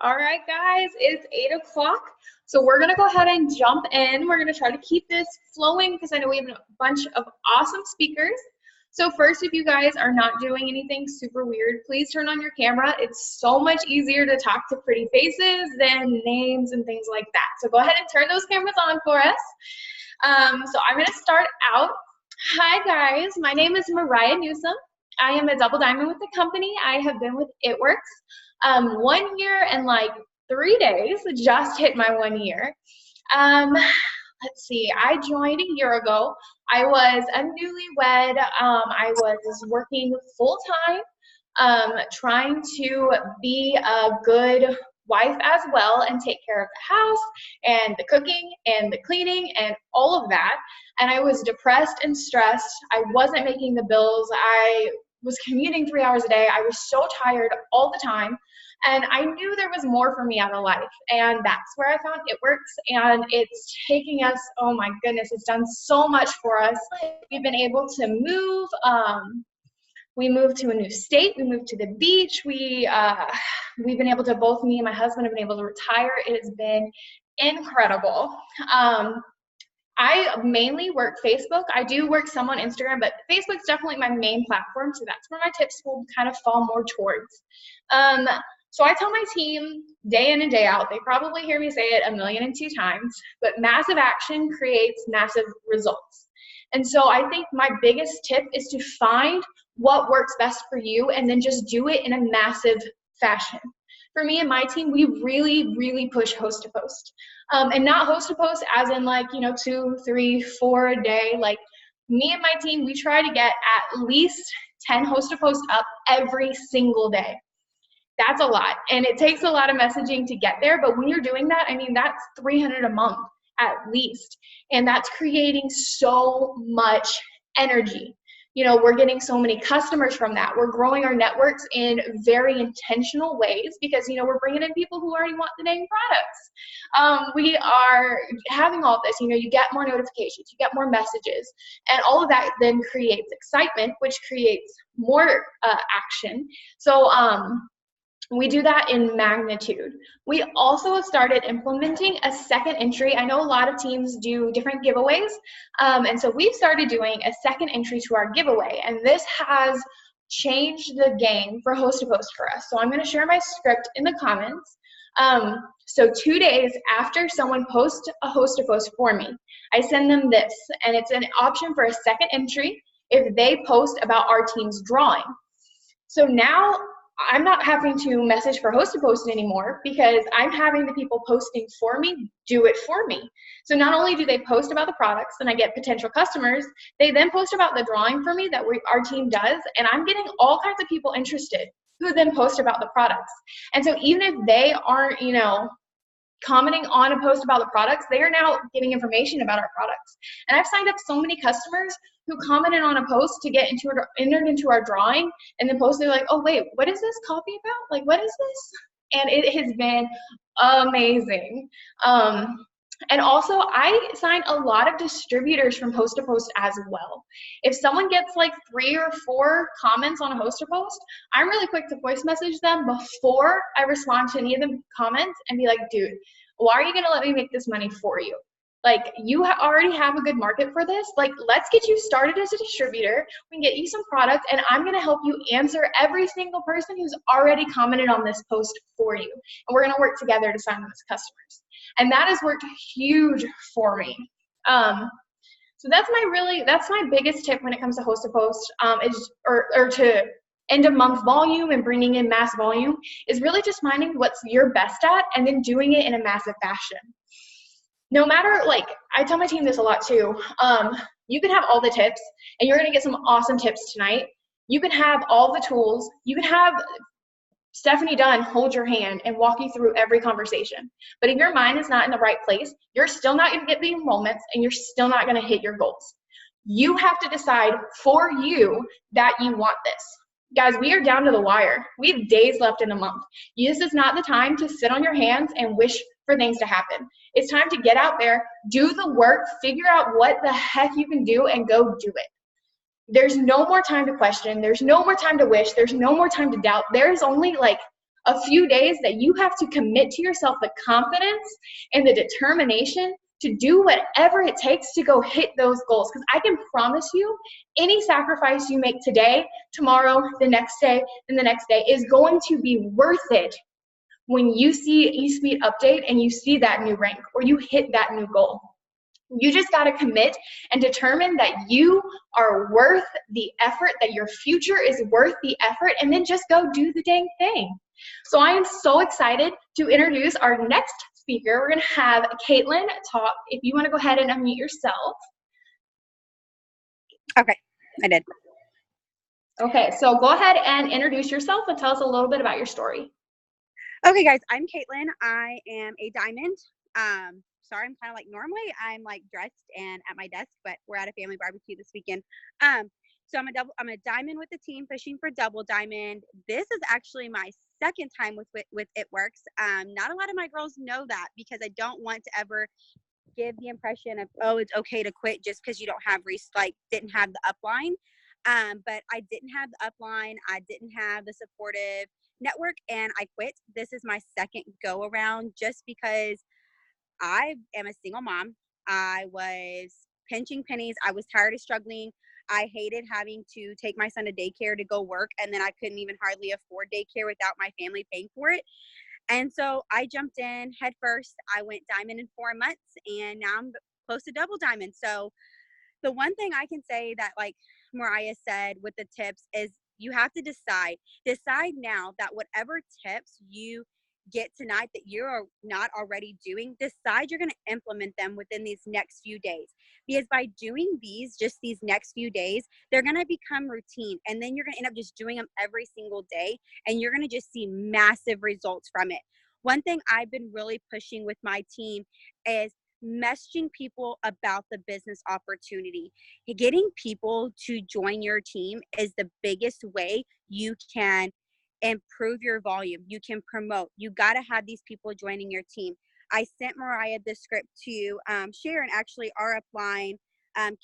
All right, guys, it's 8 o'clock. So we're going to go ahead and jump in. We're going to try to keep this flowing because I know we have a bunch of awesome speakers. So first, if you guys are not doing anything super weird, please turn on your camera. It's so much easier to talk to pretty faces than names and things like that. So go ahead and turn those cameras on for us. So I'm going to start out. Hi, guys. My name is Mariah Newsom. I am a double diamond with the company. I have been with It Works 1 year and like 3 days, just hit my 1 year. Let's see, I joined a year ago. I was a newlywed. I was working full time, trying to be a good wife as well and take care of the house and the cooking and the cleaning and all of that. And I was depressed and stressed. I wasn't making the bills. I was commuting 3 hours a day. I was so tired all the time. And I knew there was more for me out of life. And that's where I found It Works. And it's taking us, oh my goodness, it's done so much for us. We've been able to move. We moved to a new state. We moved to the beach. We've been able to, both me and my husband have been able to retire. It has been incredible. I mainly work Facebook. I do work some on Instagram, but Facebook's definitely my main platform, so that's where my tips will kind of fall more towards. So I tell my team day in and day out, they probably hear me say it 1,002 times, but massive action creates massive results. And so I think my biggest tip is to find what works best for you and then just do it in a massive fashion. For me and my team, we really push host to post. And not host to post as in like, 2, 3, 4 a day. Like me and my team, we try to get at least 10 host to post up every single day. That's a lot. And it takes a lot of messaging to get there. But when you're doing that, I mean, that's 300 a month at least. And that's creating so much energy. We're getting so many customers from that. We're growing our networks in very intentional ways because, we're bringing in people who already want the dang products. We are having all of this, you get more notifications, you get more messages, and all of that then creates excitement, which creates more action. So, we do that in magnitude. We also have started implementing a second entry. I know a lot of teams do different giveaways. And so we've started doing a second entry to our giveaway. And this has changed the game for host to post for us. So I'm going to share my script in the comments. So 2 days after someone posts a host to post for me, I send them this. And it's an option for a second entry if they post about our team's drawing. So now I'm not having to message for host to post anymore because I'm having the people posting for me do it for me. So not only do they post about the products and I get potential customers, they then post about the drawing for me that our team does, and I'm getting all kinds of people interested who then post about the products. And so even if they aren't, commenting on a post about the products, they are now getting information about our products. And I've signed up so many customers who commented on a post to get entered into our drawing, and then posted like, oh wait, what is this copy about? Like, what is this? And it has been amazing. And also I sign a lot of distributors from host to post as well. If someone gets like 3 or 4 comments on a host to post, I'm really quick to voice message them before I respond to any of the comments and be like, dude, why are you going to let me make this money for you? Like, you already have a good market for this. Like, let's get you started as a distributor. We can get you some products, and I'm going to help you answer every single person who's already commented on this post for you. And we're going to work together to sign them as customers. And that has worked huge for me. So that's my biggest tip when it comes to host to post, or to end of month volume and bringing in mass volume, is really just finding what's you're best at and then doing it in a massive fashion. No matter, like, I tell my team this a lot too, you can have all the tips, and you're gonna get some awesome tips tonight. You can have all the tools. You can have Stephanie Dunn hold your hand and walk you through every conversation. But if your mind is not in the right place, you're still not gonna get the enrollments, and you're still not gonna hit your goals. You have to decide for you that you want this. Guys, we are down to the wire. We have days left in the month. This is not the time to sit on your hands and wish for things to happen. It's time to get out there, do the work, figure out what the heck you can do, and go do it. There's no more time to question. There's no more time to wish. There's no more time to doubt. There's only like a few days that you have to commit to yourself the confidence and the determination to do whatever it takes to go hit those goals. Because I can promise you, any sacrifice you make today, tomorrow, the next day, and the next day is going to be worth it when you see eSpeed update and you see that new rank or you hit that new goal. You just got to commit and determine that you are worth the effort, that your future is worth the effort, and then just go do the dang thing. So I am so excited to introduce our next speaker. We're going to have Caitlin talk. If you want to go ahead and unmute yourself. Okay, I did. Okay, so go ahead and introduce yourself and tell us a little bit about your story. Okay, guys, I'm Caitlin. I am a diamond. Sorry, I'm kind of like normally I'm like dressed and at my desk, but we're at a family barbecue this weekend. So I'm a diamond with the team fishing for double diamond. This is actually my second time with It Works. Not a lot of my girls know that because I don't want to ever give the impression of, oh, it's okay to quit just because you don't have didn't have the upline. But I didn't have the upline. I didn't have the supportive network and I quit. This is my second go around just because I am a single mom. I was pinching pennies. I was tired of struggling. I hated having to take my son to daycare to go work, and then I couldn't even hardly afford daycare without my family paying for it. And so I jumped in head first. I went diamond in 4 months, and now I'm close to double diamond. So the one thing I can say that, like Mariah said with the tips, is you have to decide now that whatever tips you get tonight that you're not already doing, decide you're going to implement them within these next few days. Because by doing these next few days, they're going to become routine. And then you're going to end up just doing them every single day. And you're going to just see massive results from it. One thing I've been really pushing with my team is messaging people about the business opportunity. Getting people to join your team is the biggest way you can improve your volume. You can promote. You got to have these people joining your team. I sent Mariah the script to share, and actually our upline,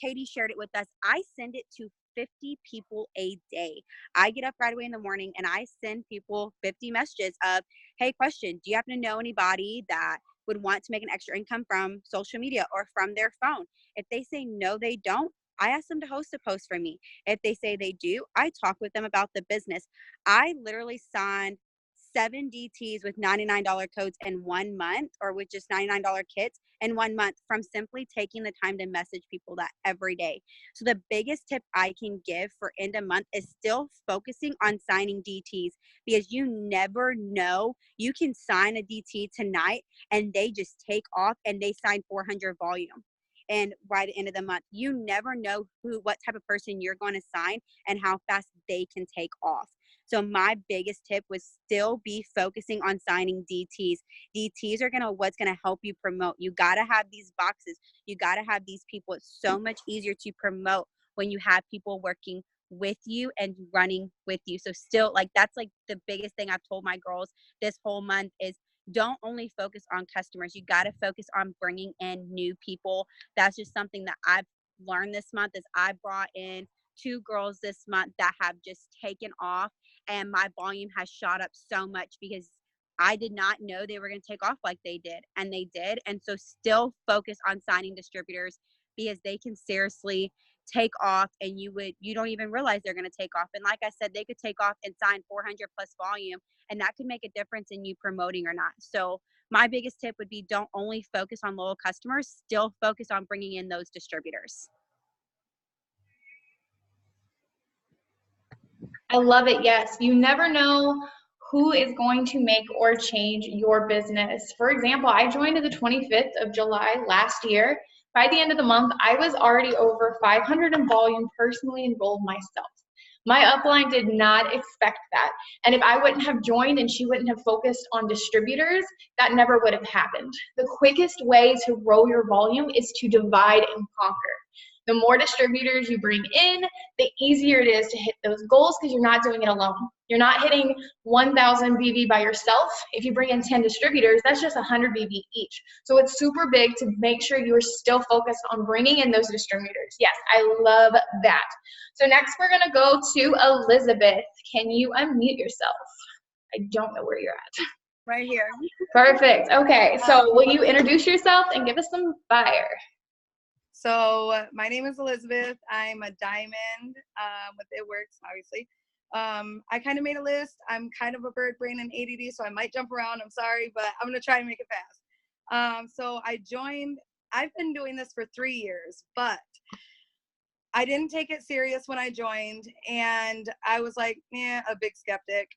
Katie shared it with us. I send it to 50 people a day. I get up right away in the morning and I send people 50 messages of, hey, question, do you happen to know anybody that would want to make an extra income from social media or from their phone? If they say no, they don't, I ask them to host a post for me. If they say they do, I talk with them about the business. I literally signed 7 DTs with $99 codes in 1 month, or with just $99 kits in 1 month, from simply taking the time to message people that every day. So the biggest tip I can give for end of month is still focusing on signing DTs, because you never know. You can sign a DT tonight and they just take off and they sign 400 volume. And by the end of the month, you never know what type of person you're going to sign and how fast they can take off. So my biggest tip was still be focusing on signing DTs. DTs are what's gonna help you promote. You gotta have these boxes. You gotta have these people. It's so much easier to promote when you have people working with you and running with you. So still, like, that's like the biggest thing I've told my girls this whole month is, don't only focus on customers. You got to focus on bringing in new people. That's just something that I've learned this month. Is I brought in 2 girls this month that have just taken off, and my volume has shot up so much because I did not know they were going to take off like they did, and they did. And so still focus on signing distributors, because they can seriously take off and you don't even realize they're going to take off. And like I said, they could take off and sign 400 plus volume, and that could make a difference in you promoting or not. So my biggest tip would be, don't only focus on loyal customers, still focus on bringing in those distributors. I love it. Yes, you never know who is going to make or change your business. For example, I joined the 25th of July last year. By the end of the month, I was already over 500 in volume, personally enrolled myself. My upline did not expect that. And if I wouldn't have joined and she wouldn't have focused on distributors, that never would have happened. The quickest way to grow your volume is to divide and conquer. The more distributors you bring in, the easier it is to hit those goals, because you're not doing it alone. You're not hitting 1,000 BV by yourself. If you bring in 10 distributors, that's just 100 BV each. So it's super big to make sure you're still focused on bringing in those distributors. Yes, I love that. So next we're gonna go to Elizabeth. Can you unmute yourself? I don't know where you're at. Right here. Perfect. Okay, so will you introduce yourself and give us some fire? So my name is Elizabeth. I'm a diamond with It Works, obviously. I kind of made a list. I'm kind of a bird brain and ADD, so I might jump around. I'm sorry, but I'm going to try and make it fast. So I've been doing this for 3 years, but I didn't take it serious when I joined, and I was like, a big skeptic.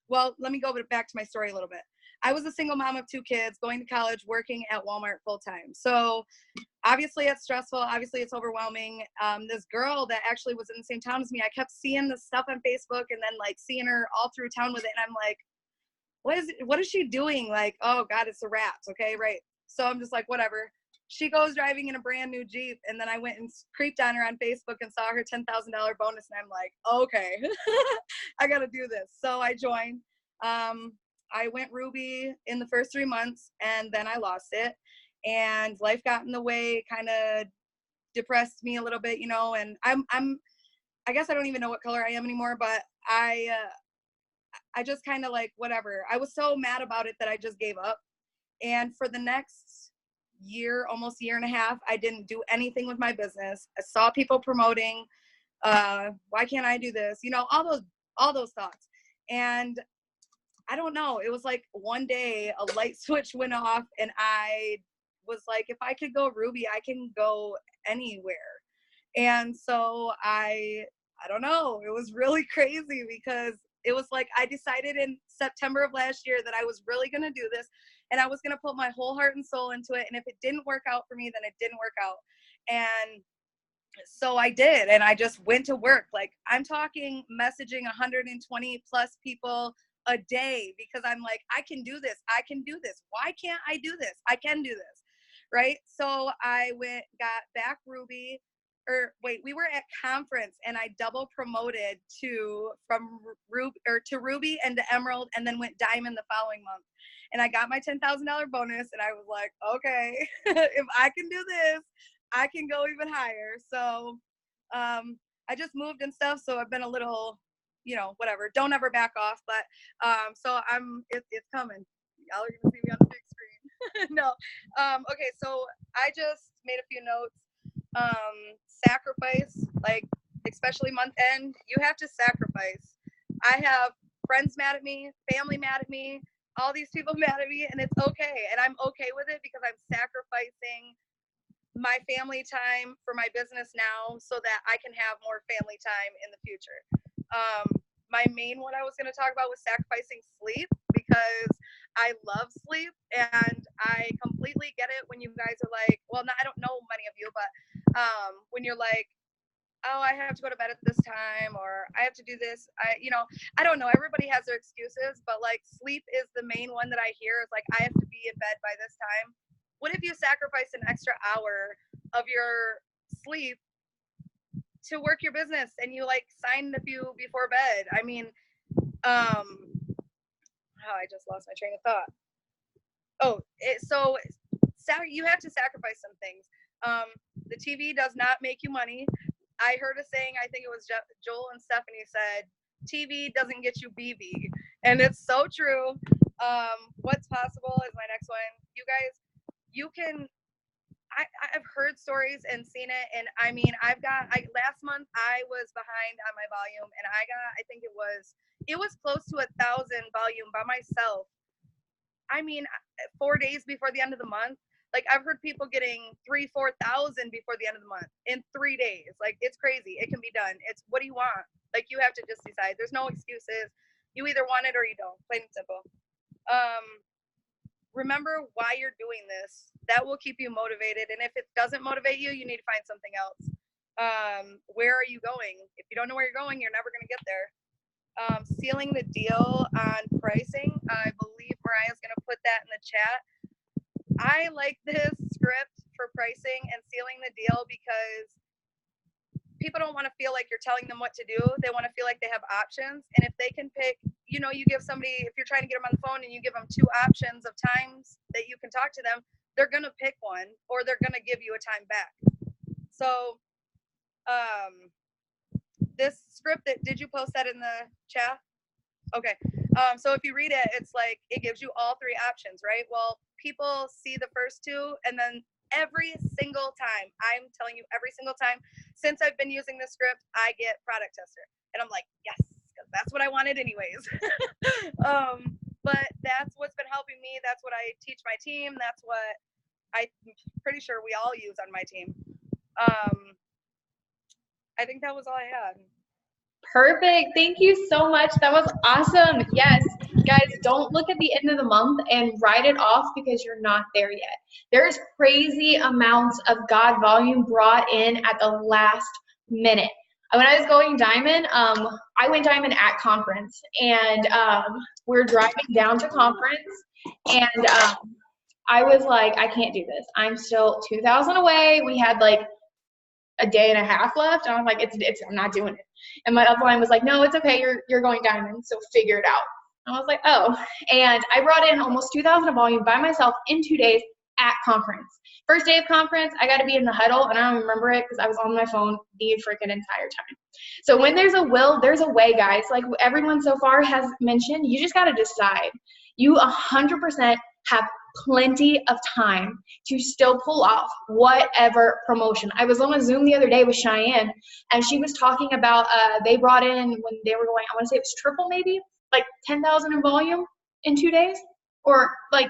Well, let me go back to my story a little bit. I was a single mom of 2 kids, going to college, working at Walmart full time. So obviously it's stressful. Obviously it's overwhelming. This girl that actually was in the same town as me, I kept seeing this stuff on Facebook and then like seeing her all through town with it. And I'm like, what is she doing? Like, oh God, it's the wraps. Okay. Right. So I'm just like, whatever. She goes driving in a brand new Jeep. And then I went and creeped on her on Facebook and saw her $10,000 bonus. And I'm like, okay, I got to do this. So I joined. I went Ruby in the first 3 months and then I lost it. And life got in the way, kind of depressed me a little bit, and I guess I don't even know what color I am anymore, but I just kind of like, whatever. I was so mad about it that I just gave up. And for the next year, almost year and a half, I didn't do anything with my business. I saw people promoting, why can't I do this? All those thoughts. And I don't know, it was like one day a light switch went off and I was like, if I could go Ruby, I can go anywhere. And so I don't know, it was really crazy because it was like I decided in September of last year that I was really going to do this and I was going to put my whole heart and soul into it. And if it didn't work out for me, then it didn't work out. And so I did, and I just went to work. Like I'm talking messaging 120 plus people a day because I'm like, I can do this. I can do this. Why can't I do this? I can do this. Right. So I got back Ruby, we were at conference and I double promoted from Ruby and to Emerald and then went Diamond the following month. And I got my $10,000 bonus and I was like, okay, if I can do this, I can go even higher. So I just moved and stuff. So I've been a little, whatever. Don't ever back off. But so it's coming. Y'all are going to see me on the big screen. No. Okay. So I just made a few notes. Sacrifice, like especially month end, you have to sacrifice. I have friends mad at me, family mad at me, all these people mad at me, and it's okay. And I'm okay with it because I'm sacrificing my family time for my business now so that I can have more family time in the future. My main one I was going to talk about was sacrificing sleep because I love sleep and I completely get it when you guys are like, well, I don't know many of you, but when you're like, oh, I have to go to bed at this time or I have to do this. I don't know. Everybody has their excuses, but like sleep is the main one that I hear is like, I have to be in bed by this time. What if you sacrifice an extra hour of your sleep to work your business and you like signed a few before bed? I mean, I just lost my train of thought. So you have to sacrifice some things. The TV does not make you money. I heard a saying, I think it was Joel and Stephanie said, TV doesn't get you BB. And it's so true. What's possible is my next one. You guys, I've heard stories and seen it. And I mean, last month I was behind on my volume and I think it was close to 1,000 volume by myself. I mean, 4 days before the end of the month. Like I've heard people getting 3,000-4,000 before the end of the month in 3 days. Like it's crazy. It can be done. It's what do you want? Like you have to just decide. There's no excuses. You either want it or you don't. Plain and simple. Remember why you're doing this. That will keep you motivated. And if it doesn't motivate you, you need to find something else. Where are you going? If you don't know where you're going, you're never going to get there. Sealing the deal on pricing. I believe Mariah's going to put that in the chat. I like this script for pricing and sealing the deal because people don't want to feel like you're telling them what to do. They want to feel like they have options. And if they can pick, you give somebody, if you're trying to get them on the phone and you give them 2 options of times that you can talk to them, they're going to pick one or they're going to give you a time back. So, this script did you post that in the chat? Okay. So if you read it, it's like it gives you all three options, right? Well, people see the first two, and then every single time, I'm telling you, every single time since I've been using this script, I get product tester, and I'm like, yes, because that's what I wanted anyways. But that's what's been helping me. That's what I teach my team. That's what I'm pretty sure we all use on my team. I think that was all I had. Perfect. Thank you so much. That was awesome. Yes, guys, don't look at the end of the month and write it off because you're not there yet. There's crazy amounts of God volume brought in at the last minute. When I was going diamond, I went diamond at conference, and we're driving down to conference, and I was like, I can't do this. I'm still 2,000 away. We had like a day and a half left, and I'm like, I'm not doing it. And my upline was like, no, it's okay, you're going diamond, so figure it out. And I was like, oh. And I brought in almost 2,000 of volume by myself in 2 days at conference. First day of conference, I got to be in the huddle, and I don't remember it because I was on my phone the freaking entire time. So when there's a will, there's a way, guys. Like everyone so far has mentioned, you just got to decide. You 100% have plenty of time to still pull off whatever promotion. I was on a Zoom the other day with Cheyenne, and she was talking about they brought in, when they were going, I want to say it was triple, maybe like 10,000 in volume in 2 days, or like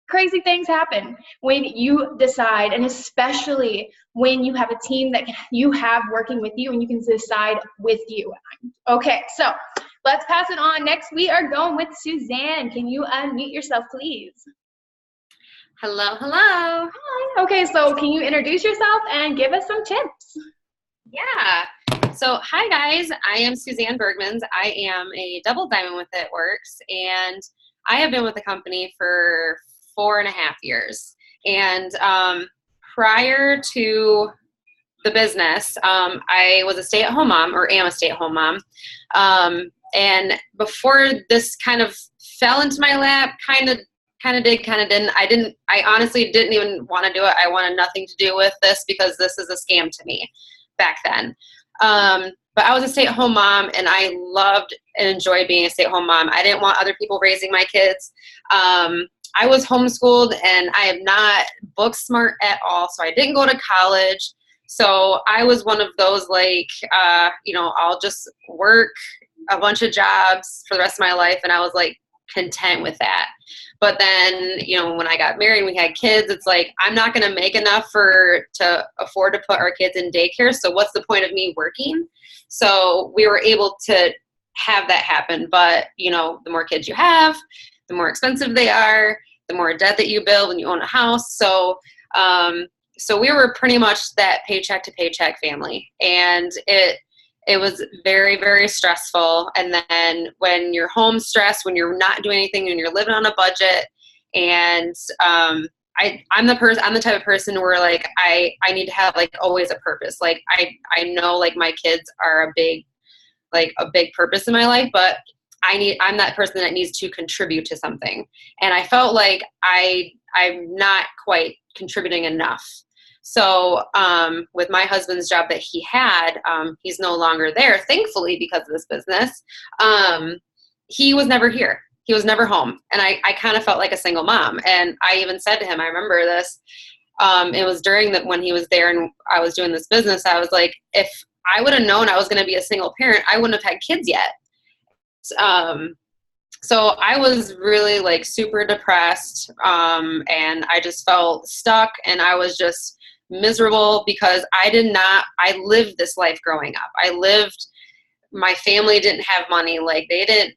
crazy things happen when you decide, and especially when you have a team that you have working with you and you can decide with you. Okay, so let's pass it on. Next, we are going with Suzanne. Can you unmute yourself, please? Hello, hello. Hi. Okay, so can you introduce yourself and give us some tips? Yeah. So, hi guys. I am Suzanne Bergmans. I am a double diamond with It Works, and I have been with the company for 4.5 years. And prior to the business, I was a stay-at-home mom, or am a stay-at-home mom. And before this kind of fell into my lap, kind of did, kind of didn't. I honestly didn't even want to do it. I wanted nothing to do with this because this is a scam to me back then. But I was a stay-at-home mom, and I loved and enjoyed being a stay-at-home mom. I didn't want other people raising my kids. I was homeschooled, and I am not book smart at all, so I didn't go to college. So I was one of those, like, I'll just work a bunch of jobs for the rest of my life, and I was like content with that. But then, when I got married and we had kids, it's like, I'm not going to make enough to afford to put our kids in daycare. So what's the point of me working? So we were able to have that happen. But, the more kids you have, the more expensive they are, the more debt that you build when you own a house. So we were pretty much that paycheck to paycheck family. And it was very, very stressful. And then when you're home stressed, when you're not doing anything and you're living on a budget, and I'm the type of person where like I need to have like always a purpose. Like I know like my kids are a big purpose in my life, but I'm that person that needs to contribute to something. And I felt like I'm not quite contributing enough. So with my husband's job that he had, he's no longer there, thankfully, because of this business. He was never here. He was never home. And I kind of felt like a single mom. And I even said to him, I remember this, it was during when he was there and I was doing this business, I was like, if I would have known I was going to be a single parent, I wouldn't have had kids yet. So I was really like super depressed, and I just felt stuck, and I was just miserable because I lived this life growing up. My family didn't have money. Like they didn't,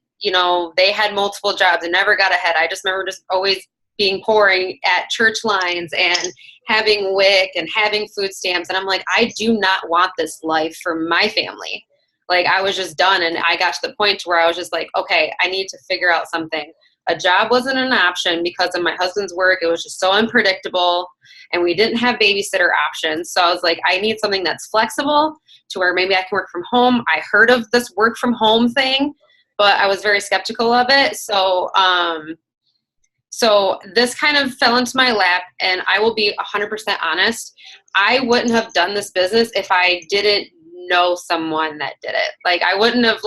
they had multiple jobs and never got ahead. I just remember just always being pouring at church lines and having WIC and having food stamps. And I'm like, I do not want this life for my family. Like I was just done. And I got to the point where I was just like, okay, I need to figure out something. A job wasn't an option because of my husband's work. It was just so unpredictable, and we didn't have babysitter options. So I was like, I need something that's flexible to where maybe I can work from home. I heard of this work from home thing, but I was very skeptical of it. So this kind of fell into my lap, and I will be 100% honest. I wouldn't have done this business if I didn't know someone that did it. Like I wouldn't have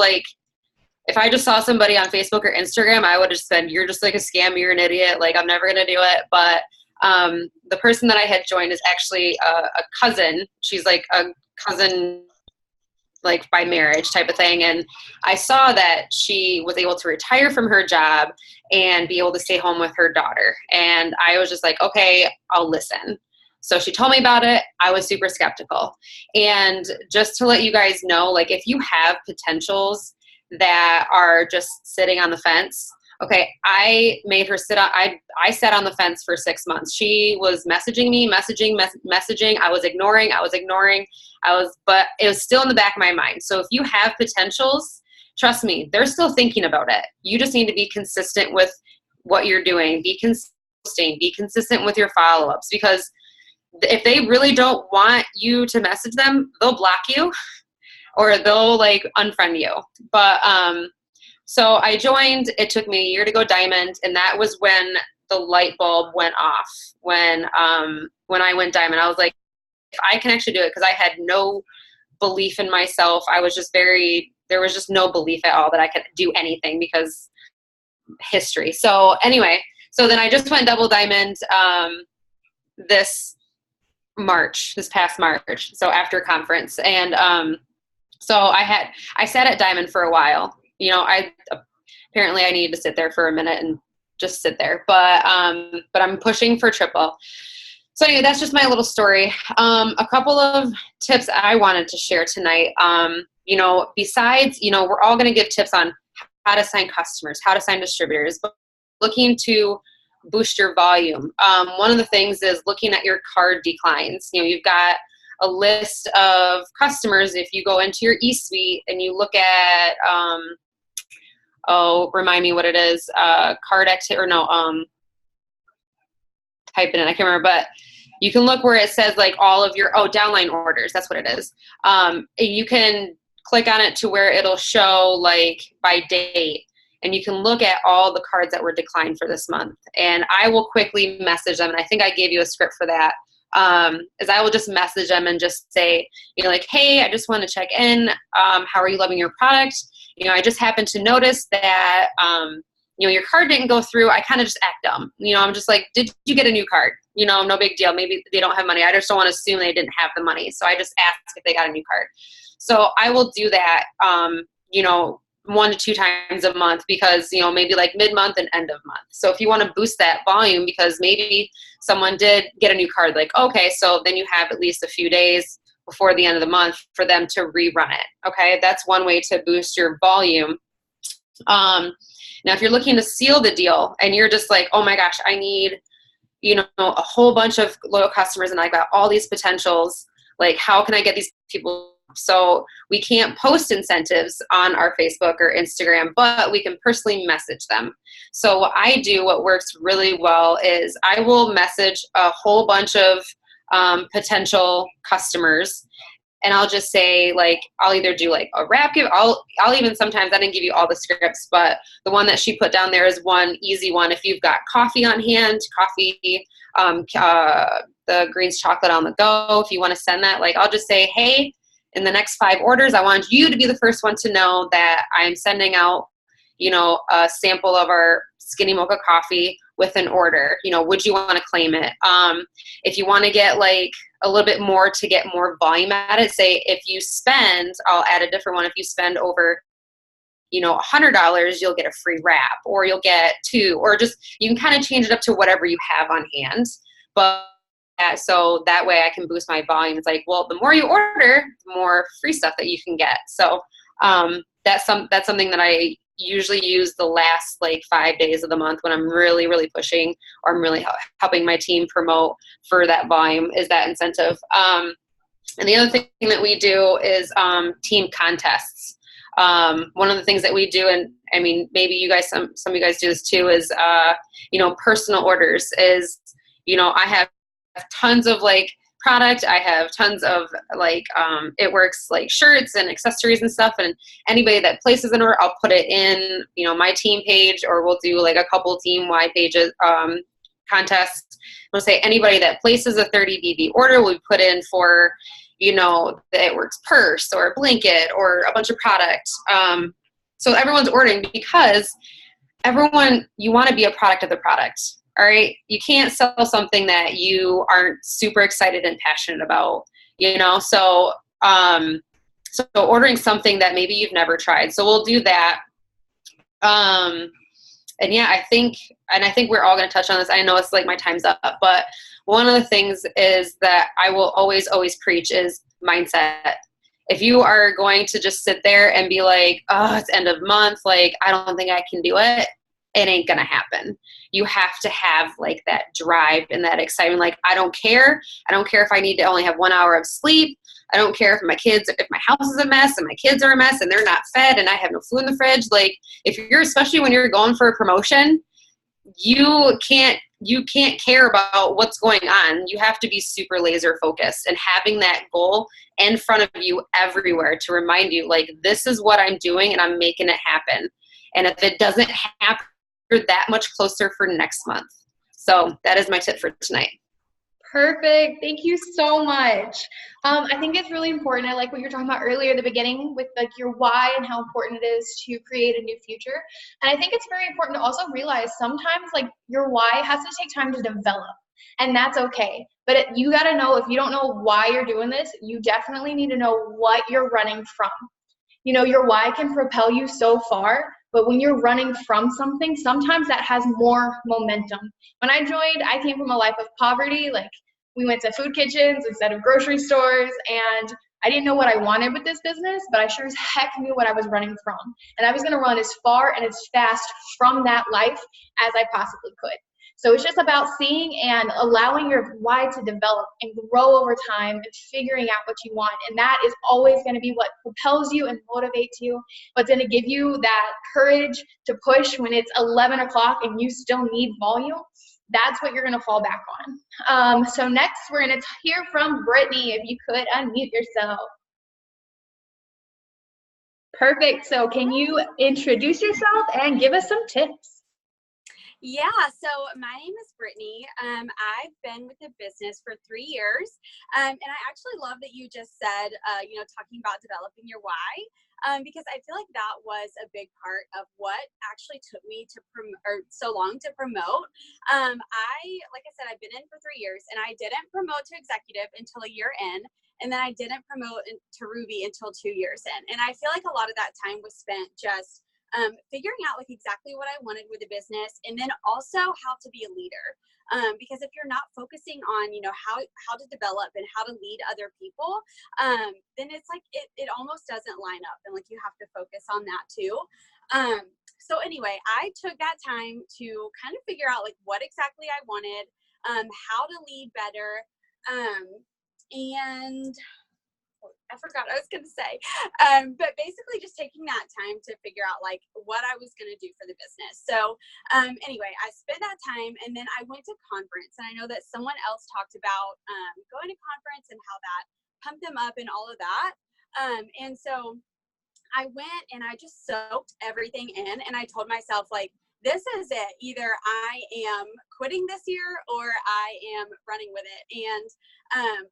if I just saw somebody on Facebook or Instagram, I would have just said, you're just like a scam, you're an idiot, like I'm never gonna do it. But the person that I had joined is actually a cousin. She's like a cousin, like by marriage type of thing. And I saw that she was able to retire from her job and be able to stay home with her daughter. And I was just like, okay, I'll listen. So she told me about it. I was super skeptical. And just to let you guys know, like if you have potentials that are just sitting on the fence, okay, I made her sit on, I sat on the fence for 6 months. She was messaging me, messaging. I was ignoring, but it was still in the back of my mind. So if you have potentials, trust me, they're still thinking about it. You just need to be consistent with what you're doing. Be consistent with your follow-ups, because if they really don't want you to message them, they'll block you or they'll like unfriend you. But, so I joined, it took me a year to go diamond. And that was when the light bulb went off. When I went diamond, I was like, if I can actually do it, because I had no belief in myself. I was just there was just no belief at all that I could do anything because history. So anyway, so then I just went double diamond this past March. So after conference. And so I sat at diamond for a while. You know, apparently I needed to sit there for a minute and just sit there, but I'm pushing for triple. So anyway, that's just my little story. A couple of tips I wanted to share tonight. You know, besides, you know, we're all going to give tips on how to sign customers, how to sign distributors, but looking to boost your volume. One of the things is looking at your card declines. You know, you've got a list of customers. If you go into your eSuite and you look at, remind me what it is, type it in, I can't remember, but you can look where it says like all of your, downline orders, that's what it is. You can click on it to where it'll show like by date, and you can look at all the cards that were declined for this month. And I will quickly message them, and I think I gave you a script for that. Is I will just message them and just say, you know, like, hey, I just want to check in. How are you loving your product? You know, I just happened to notice that, you know, your card didn't go through. I kind of just act dumb. You know, I'm just like, did you get a new card? You know, no big deal. Maybe they don't have money. I just don't want to assume they didn't have the money. So I just ask if they got a new card. So I will do that, you know, 1 to 2 times a month, because, you know, maybe like mid-month and end of month. So if you want to boost that volume, because maybe someone did get a new card, like, okay, so then you have at least a few days before the end of the month for them to rerun it. Okay, that's one way to boost your volume. Now, if you're looking to seal the deal and you're just like, oh my gosh, I need, you know, a whole bunch of loyal customers and I got all these potentials, like how can I get these people? So we can't post incentives on our Facebook or Instagram, but we can personally message them. So what I do, what works really well, is I will message a whole bunch of potential customers, and I'll just say, like, I'll either do like a wrap give. I'll even sometimes, I didn't give you all the scripts, but the one that she put down there is one easy one. If you've got coffee on hand, the Greens chocolate on the go, if you want to send that, like, I'll just say, hey, in the next 5 orders, I want you to be the first one to know that I'm sending out, you know, a sample of our Skinny Mocha coffee with an order. You know, would you want to claim it? If you want to get like a little bit more to get more volume at it, say if you spend, I'll add a different one. If you spend over, you know, $100, you'll get a free wrap, or you'll get 2, or just, you can kind of change it up to whatever you have on hand. But so that way I can boost my volume. It's like, well, the more you order, the more free stuff that you can get. So that's something that I usually use the last like 5 days of the month when I'm really, really pushing, or I'm really helping my team promote for that volume, is that incentive. And the other thing that we do is team contests. One of the things that we do, and I mean, maybe you guys, some of you guys do this too, is, you know, personal orders is, you know, I have tons of like product. I have tons of like, It Works like shirts and accessories and stuff. And anybody that places an order, I'll put it in, you know, my team page, or we'll do like a couple team-wide pages, contests. We'll say anybody that places a 30 BB order, we put in for, you know, the It Works purse or a blanket or a bunch of products. So everyone's ordering because you want to be a product of the product. All right. You can't sell something that you aren't super excited and passionate about, So, so ordering something that maybe you've never tried. So we'll do that. And yeah, I think we're all going to touch on this. I know it's like my time's up, but one of the things is that I will always preach is mindset. If you are going to just sit there and be like, oh, it's end of month, like, I don't think I can do it, it ain't going to happen. You have to have like that drive and that excitement. Like, I don't care. I don't care if I need to only have 1 hour of sleep. I don't care if if my house is a mess and my kids are a mess and they're not fed and I have no food in the fridge. Like, especially when you're going for a promotion, you can't care about what's going on. You have to be super laser focused, and having that goal in front of you everywhere to remind you, like, this is what I'm doing and I'm making it happen. And if it doesn't happen, you're that much closer for next month. So that is my tip for tonight. Perfect. Thank you so much. I think it's really important. I like what you were talking about earlier at the beginning with like your why and how important it is to create a new future. And I think it's very important to also realize sometimes like your why has to take time to develop, and that's okay. But you got to know, if you don't know why you're doing this, you definitely need to know what you're running from. Your why can propel you so far, but when you're running from something, sometimes that has more momentum. When I joined, I came from a life of poverty. Like, we went to food kitchens instead of grocery stores, and I didn't know what I wanted with this business, but I sure as heck knew what I was running from. And I was going to run as far and as fast from that life as I possibly could. So it's just about seeing and allowing your why to develop and grow over time and figuring out what you want. And that is always going to be what propels you and motivates you, what's going to give you that courage to push when it's 11 o'clock and you still need volume. That's what you're going to fall back on. So next, we're going to hear from Brittany. If you could unmute yourself. Perfect. So can you introduce yourself and give us some tips? Yeah, so my name is Brittany. I've been with the business for 3 years, and I actually love that you just said, talking about developing your why, because I feel like that was a big part of what actually took me to so long to promote. Like I said, I've been in for 3 years, and I didn't promote to executive until a year in, and then I didn't promote to Ruby until 2 years in. And I feel like a lot of that time was spent just figuring out like exactly what I wanted with the business, and then also how to be a leader. Because if you're not focusing on, how to develop and how to lead other people, then it's like it almost doesn't line up, and like you have to focus on that too. So anyway, I took that time to kind of figure out like what exactly I wanted, how to lead better, and I forgot what I was going to say. But basically just taking that time to figure out like what I was going to do for the business. So anyway, I spent that time, and then I went to conference, and I know that someone else talked about going to conference and how that pumped them up and all of that. And so I went and I just soaked everything in, and I told myself like, this is it. Either I am quitting this year or I am running with it. And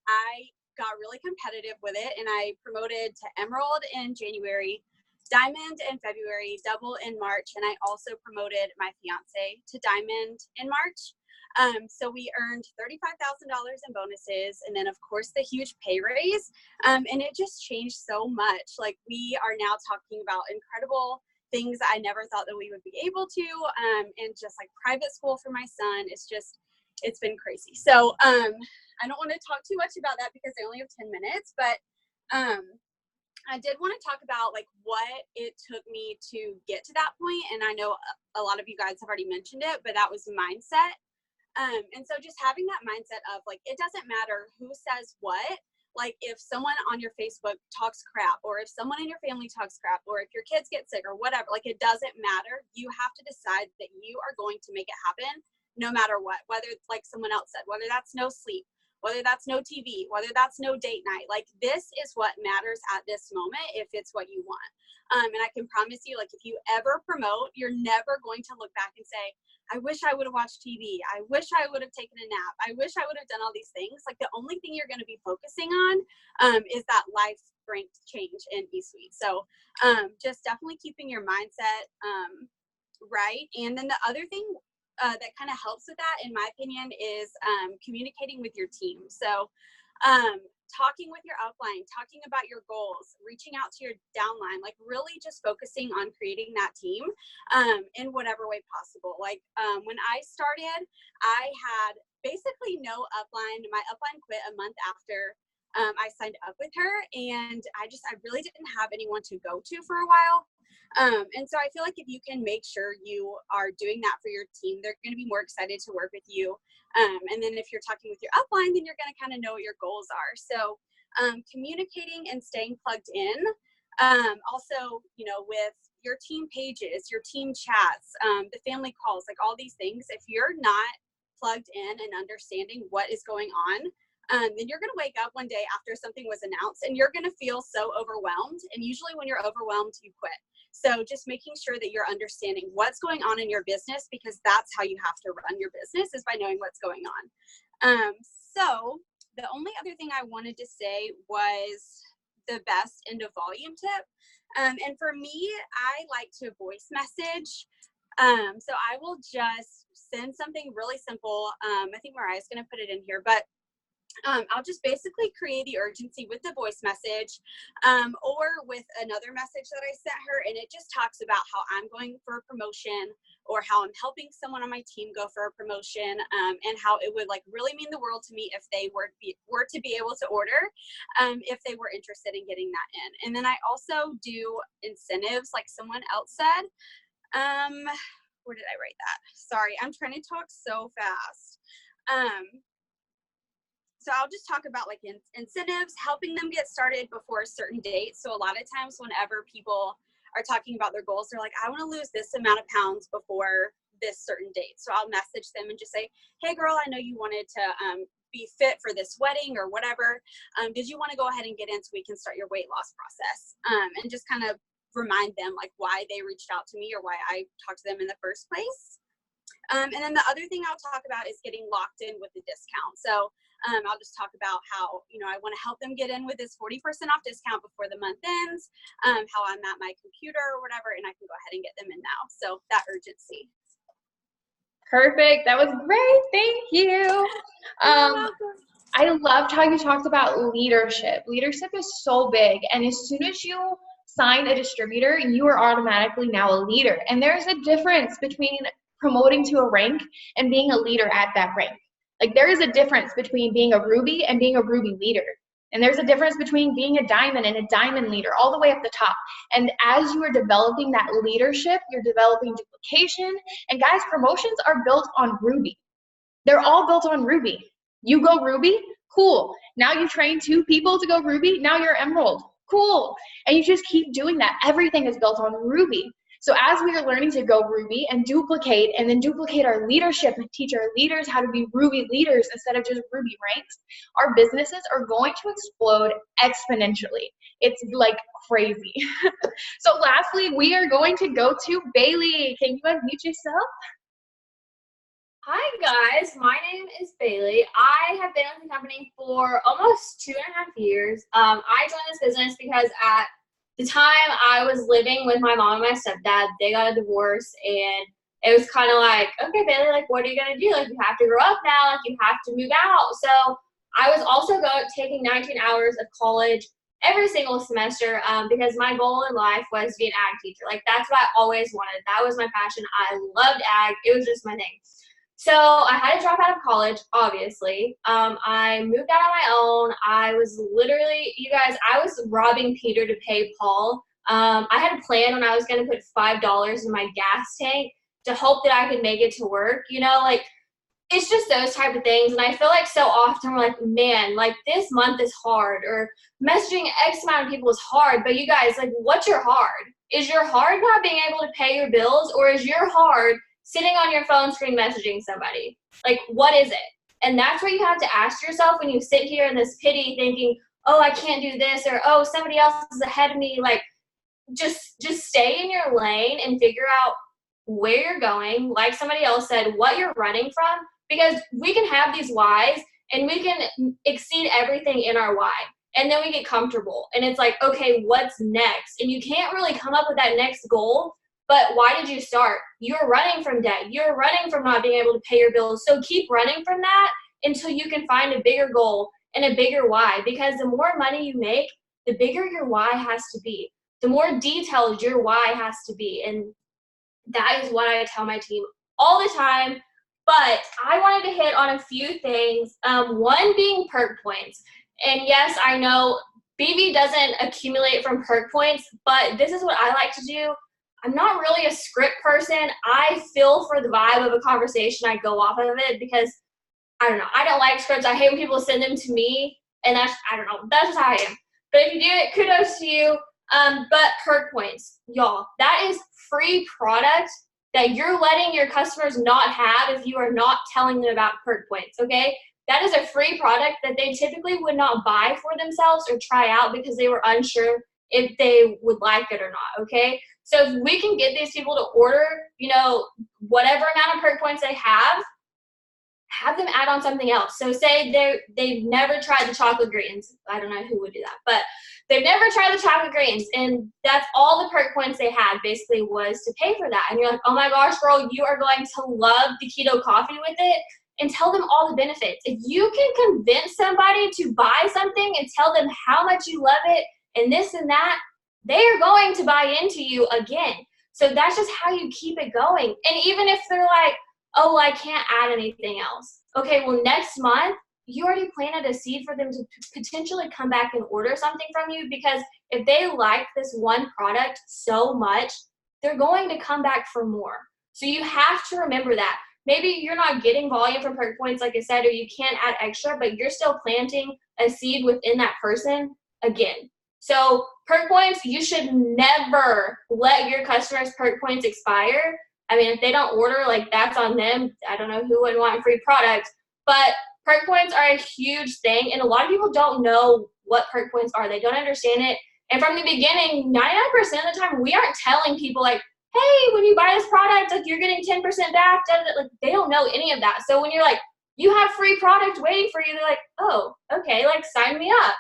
I got really competitive with it, and I promoted to Emerald in January, Diamond in February, Double in March, and I also promoted my fiance to Diamond in March. So we earned $35,000 in bonuses, and then of course the huge pay raise, and it just changed so much. Like, we are now talking about incredible things I never thought that we would be able to, and just like private school for my son. It's been crazy. So I don't want to talk too much about that because I only have 10 minutes, but I did want to talk about like what it took me to get to that point. And I know a lot of you guys have already mentioned it, but that was mindset. And so just having that mindset of like, it doesn't matter who says what. Like, if someone on your Facebook talks crap, or if someone in your family talks crap, or if your kids get sick or whatever, like, it doesn't matter. You have to decide that you are going to make it happen no matter what, whether it's like someone else said, whether that's no sleep, whether that's no TV, whether that's no date night. Like, this is what matters at this moment if it's what you want. And I can promise you, like, if you ever promote, you're never going to look back and say, I wish I would have watched TV. I wish I would have taken a nap. I wish I would have done all these things. Like, the only thing you're going to be focusing on is that life ranked change in eSuite. So just definitely keeping your mindset right. And then the other thing that kind of helps with that, in my opinion, is communicating with your team. So talking with your upline, talking about your goals, reaching out to your downline, like really just focusing on creating that team in whatever way possible. Like when I started, I had basically no upline. My upline quit a month after I signed up with her, and I really didn't have anyone to go to for a while. And so I feel like if you can make sure you are doing that for your team, they're going to be more excited to work with you. And then if you're talking with your upline, then you're going to kind of know what your goals are. So communicating and staying plugged in. Also, you know, with your team pages, your team chats, the family calls, like all these things, if you're not plugged in and understanding what is going on, then you're going to wake up one day after something was announced and you're going to feel so overwhelmed. And usually when you're overwhelmed, you quit. So just making sure that you're understanding what's going on in your business, because that's how you have to run your business, is by knowing what's going on. So the only other thing I wanted to say was the best end of volume tip. And for me, I like to voice message. So I will just send something really simple. I think Mariah's going to put it in here, but I'll just basically create the urgency with the voice message or with another message that I sent her, and it just talks about how I'm going for a promotion or how I'm helping someone on my team go for a promotion, and how it would like really mean the world to me if they were to be able to order, if they were interested in getting that in. And then I also do incentives, like someone else said. Where did I write that? Sorry, I'm trying to talk so fast. So I'll just talk about like incentives, helping them get started before a certain date. So a lot of times whenever people are talking about their goals, they're like, I want to lose this amount of pounds before this certain date. So I'll message them and just say, hey girl, I know you wanted to be fit for this wedding or whatever. Did you want to go ahead and get in so we can start your weight loss process? And just kind of remind them like why they reached out to me or why I talked to them in the first place. And then the other thing I'll talk about is getting locked in with the discount. So I'll just talk about how, you know, I want to help them get in with this 40% off discount before the month ends, how I'm at my computer or whatever, and I can go ahead and get them in now. So that urgency. Perfect. That was great. Thank you. I loved how you talked about leadership. Leadership is so big. And as soon as you sign a distributor, you are automatically now a leader. And there's a difference between promoting to a rank and being a leader at that rank. Like there is a difference between being a Ruby and being a Ruby leader. And there's a difference between being a diamond and a diamond leader all the way up the top. And as you are developing that leadership, you're developing duplication. And guys, promotions are built on Ruby. They're all built on Ruby. You go Ruby, cool. Now you train 2 people to go Ruby, now you're Emerald, cool. And you just keep doing that. Everything is built on Ruby. So as we are learning to go Ruby and then duplicate our leadership and teach our leaders how to be Ruby leaders instead of just Ruby ranks, our businesses are going to explode exponentially. It's like crazy. So lastly, we are going to go to Bailey. Can you unmute yourself? Hi guys, my name is Bailey. I have been with the company for almost 2.5 years. I joined this business because at the time I was living with my mom and my stepdad. They got a divorce, and it was kind of like, okay, Bailey, like, what are you gonna do? Like, you have to grow up now. Like, you have to move out. So I was also taking 19 hours of college every single semester because my goal in life was to be an ag teacher. Like, that's what I always wanted. That was my passion. I loved ag. It was just my thing. So I had to drop out of college, obviously. I moved out on my own. I was literally, you guys, I was robbing Peter to pay Paul. I had a plan when I was going to put $5 in my gas tank to hope that I could make it to work. You know, like, it's just those type of things. And I feel like so often we're like, man, like, this month is hard, or messaging X amount of people is hard. But you guys, like, what's your hard? Is your hard not being able to pay your bills, or is your hard sitting on your phone screen messaging somebody? Like, what is it? And that's what you have to ask yourself when you sit here in this pity thinking, oh, I can't do this, or oh, somebody else is ahead of me. Like, just stay in your lane and figure out where you're going. Like somebody else said, what you're running from, because we can have these whys and we can exceed everything in our why. And then we get comfortable and it's like, okay, what's next? And you can't really come up with that next goal. But why did you start? You're running from debt. You're running from not being able to pay your bills. So keep running from that until you can find a bigger goal and a bigger why. Because the more money you make, the bigger your why has to be. The more detailed your why has to be. And that is what I tell my team all the time. But I wanted to hit on a few things. One being perk points. And yes, I know BV doesn't accumulate from perk points, but this is what I like to do. I'm not really a script person. I feel for the vibe of a conversation. I go off of it because, I don't know, I don't like scripts. I hate when people send them to me, and that's, I don't know, that's just how I am. But if you do it, kudos to you. But perk points, y'all, that is free product that you're letting your customers not have if you are not telling them about perk points, okay? That is a free product that they typically would not buy for themselves or try out because they were unsure if they would like it or not, okay? So if we can get these people to order, you know, whatever amount of perk points they have them add on something else. So say they've never tried the chocolate greens. I don't know who would do that, but they've never tried the chocolate greens, and that's all the perk points they had basically was to pay for that. And you're like, oh my gosh, girl, you are going to love the keto coffee with it, and tell them all the benefits. If you can convince somebody to buy something and tell them how much you love it and this and that, they are going to buy into you again. So that's just how you keep it going. And even if they're like, oh, well, I can't add anything else. Okay, well, next month, you already planted a seed for them to potentially come back and order something from you, because if they like this one product so much, they're going to come back for more. So you have to remember that. Maybe you're not getting volume from perk points, like I said, or you can't add extra, but you're still planting a seed within that person again. So perk points, you should never let your customers' perk points expire. I mean, if they don't order, like, that's on them. I don't know who wouldn't want free products, but perk points are a huge thing, and a lot of people don't know what perk points are. They don't understand it. And from the beginning, 99% of the time, we aren't telling people, like, hey, when you buy this product, like, you're getting 10% back. Like, they don't know any of that. So when you're like, you have free product waiting for you, they're like, oh, okay, like, sign me up.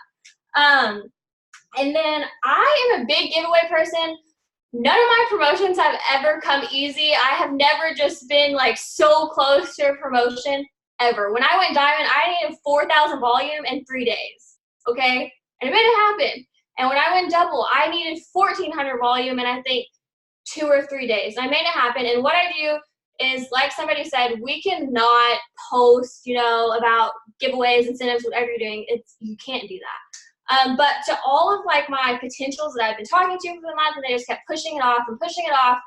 And then I am a big giveaway person. None of my promotions have ever come easy. I have never just been, like, so close to a promotion ever. When I went diamond, I needed 4,000 volume in 3 days, okay? And it made it happen. And when I went double, I needed 1,400 volume in, I think, 2 or 3 days. And I made it happen. And what I do is, like somebody said, we cannot post, you know, about giveaways, incentives, whatever you're doing. You can't do that. But to all of, like, my potentials that I've been talking to for the month, and they just kept pushing it off and pushing it off,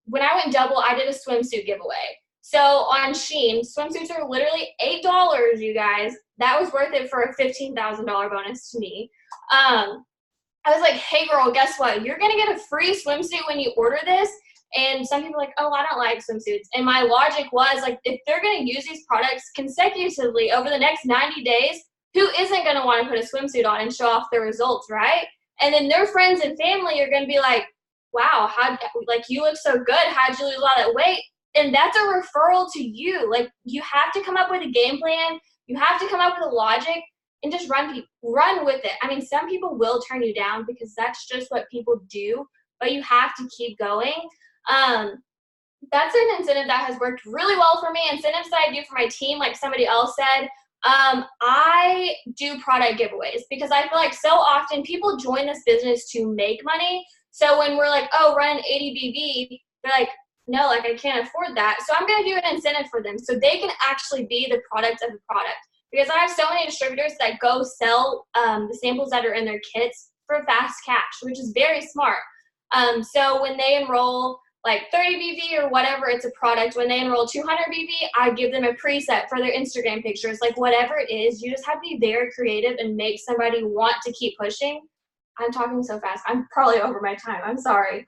when I went double, I did a swimsuit giveaway. So on Shein, swimsuits are literally $8, you guys. That was worth it for a $15,000 bonus to me. I was like, hey, girl, guess what? You're going to get a free swimsuit when you order this. And some people are like, oh, I don't like swimsuits. And my logic was, like, if they're going to use these products consecutively over the next 90 days, who isn't going to want to put a swimsuit on and show off their results, right? And then their friends and family are going to be like, wow, you look so good. How'd you lose all that weight? And that's a referral to you. Like, you have to come up with a game plan. You have to come up with a logic and just run with it. I mean, some people will turn you down because that's just what people do, but you have to keep going. That's an incentive that has worked really well for me. Incentives that I do for my team, like somebody else said, I do product giveaways because I feel like so often people join this business to make money. So when we're like, oh, run 80 BV, they're like, no, like, I can't afford that. So I'm going to do an incentive for them so they can actually be the product of the product. Because I have so many distributors that go sell the samples that are in their kits for fast cash, which is very smart. So when they enroll like 30 BV or whatever, it's a product. When they enroll 200 BV, I give them a preset for their Instagram pictures. Like, whatever it is, you just have to be very creative and make somebody want to keep pushing. I'm talking so fast. I'm probably over my time. I'm sorry.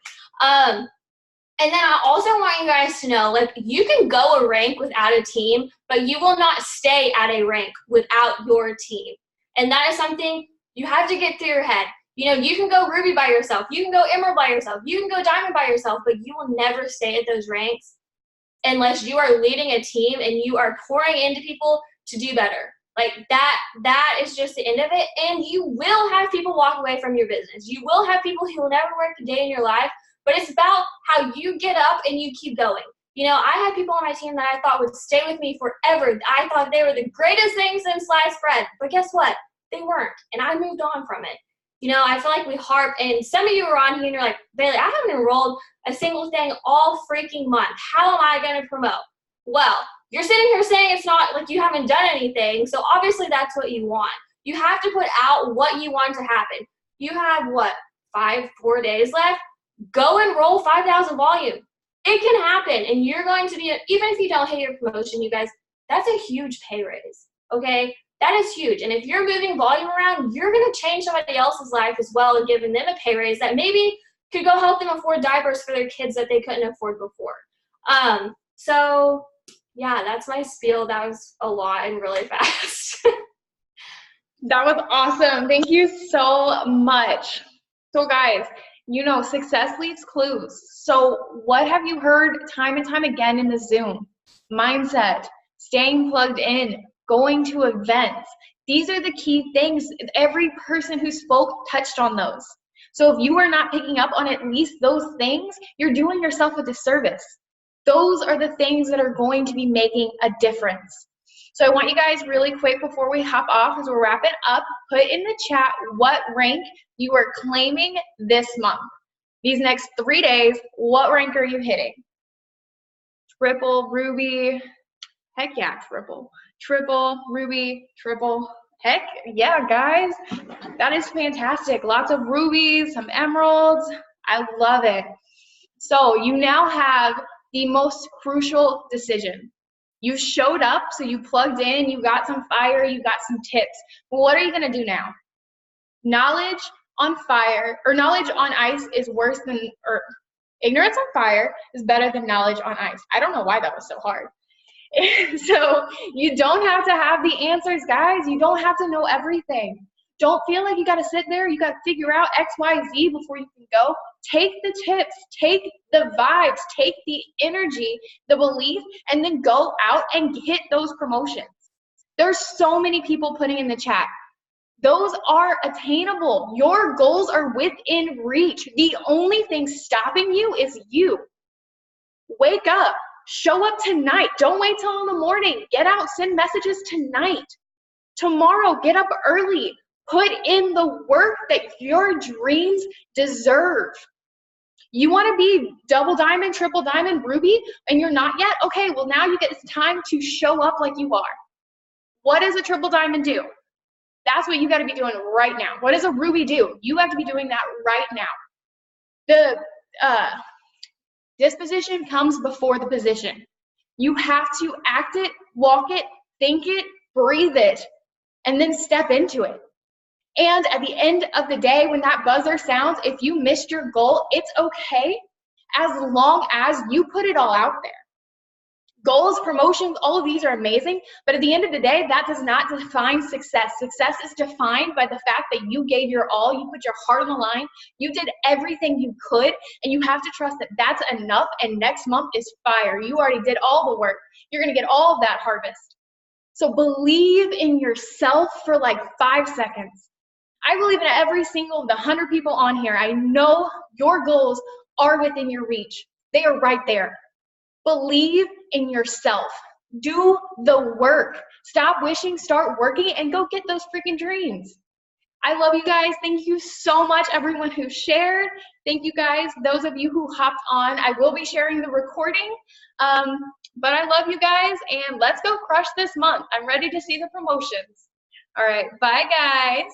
And then I also want you guys to know, like, you can go a rank without a team, but you will not stay at a rank without your team. And that is something you have to get through your head. You know, you can go Ruby by yourself, you can go Emerald by yourself, you can go Diamond by yourself, but you will never stay at those ranks unless you are leading a team and you are pouring into people to do better. Like, that is just the end of it. And you will have people walk away from your business. You will have people who will never work a day in your life, but it's about how you get up and you keep going. You know, I had people on my team that I thought would stay with me forever. I thought they were the greatest thing since sliced bread, but guess what? They weren't, and I moved on from it. You know, I feel like we harp, and some of you are on here and you're like, Bailey, I haven't enrolled a single thing all freaking month. How am I going to promote? Well, you're sitting here saying it's not like you haven't done anything, so obviously that's what you want. You have to put out what you want to happen. You have, what, 4 days left? Go enroll 5,000 volume. It can happen, and you're going to be, even if you don't hit your promotion, you guys, that's a huge pay raise, okay? That is huge, and if you're moving volume around, you're going to change somebody else's life as well and giving them a pay raise that maybe could go help them afford diapers for their kids that they couldn't afford before. So, yeah, that's my spiel. That was a lot and really fast. That was awesome. Thank you so much. So guys, you know, success leaves clues. So what have you heard time and time again in the Zoom? Mindset, staying plugged in, going to events. These are the key things. Every person who spoke touched on those. So if you are not picking up on at least those things, you're doing yourself a disservice. Those are the things that are going to be making a difference. So I want you guys really quick before we hop off, as we're wrapping up, put in the chat what rank you are claiming this month. These next 3 days, what rank are you hitting? Triple, Ruby, heck yeah, triple. Triple, Ruby, triple, heck yeah, guys. That is fantastic. Lots of rubies, some emeralds. I love it. So you now have the most crucial decision. You showed up, so you plugged in, you got some fire, you got some tips. But what are you gonna do now? Knowledge on fire, or knowledge on ice is worse than, or ignorance on fire is better than knowledge on ice. I don't know why that was so hard. So you don't have to have the answers, guys. You don't have to know everything. Don't feel like you got to sit there. You got to figure out X, Y, Z before you can go. Take the tips, take the vibes, take the energy, the belief, and then go out and hit those promotions. There's so many people putting in the chat. Those are attainable. Your goals are within reach. The only thing stopping you is you. Wake up. Show up tonight. Don't wait till in the morning. Get out, send messages tonight. Tomorrow, get up early. Put in the work that your dreams deserve. You want to be double diamond, triple diamond, ruby, and you're not yet? Okay, well now it's time to show up like you are. What does a triple diamond do? That's what you got to be doing right now. What does a ruby do? You have to be doing that right now. The disposition comes before the position. You have to act it, walk it, think it, breathe it, and then step into it. And at the end of the day, when that buzzer sounds, if you missed your goal, it's okay as long as you put it all out there. Goals, promotions, all of these are amazing, but at the end of the day, that does not define success. Success is defined by the fact that you gave your all, you put your heart on the line, you did everything you could, and you have to trust that that's enough, and next month is fire. You already did all the work. You're gonna get all of that harvest. So believe in yourself for like 5 seconds. I believe in every single of the 100 people on here. I know your goals are within your reach. They are right there. Believe in yourself. Do the work. Stop wishing, start working, and go get those freaking dreams. I love you guys. Thank you so much, everyone who shared. Thank you guys, those of you who hopped on. I will be sharing the recording, but I love you guys, and let's go crush this month. I'm ready to see the promotions. All right, bye guys.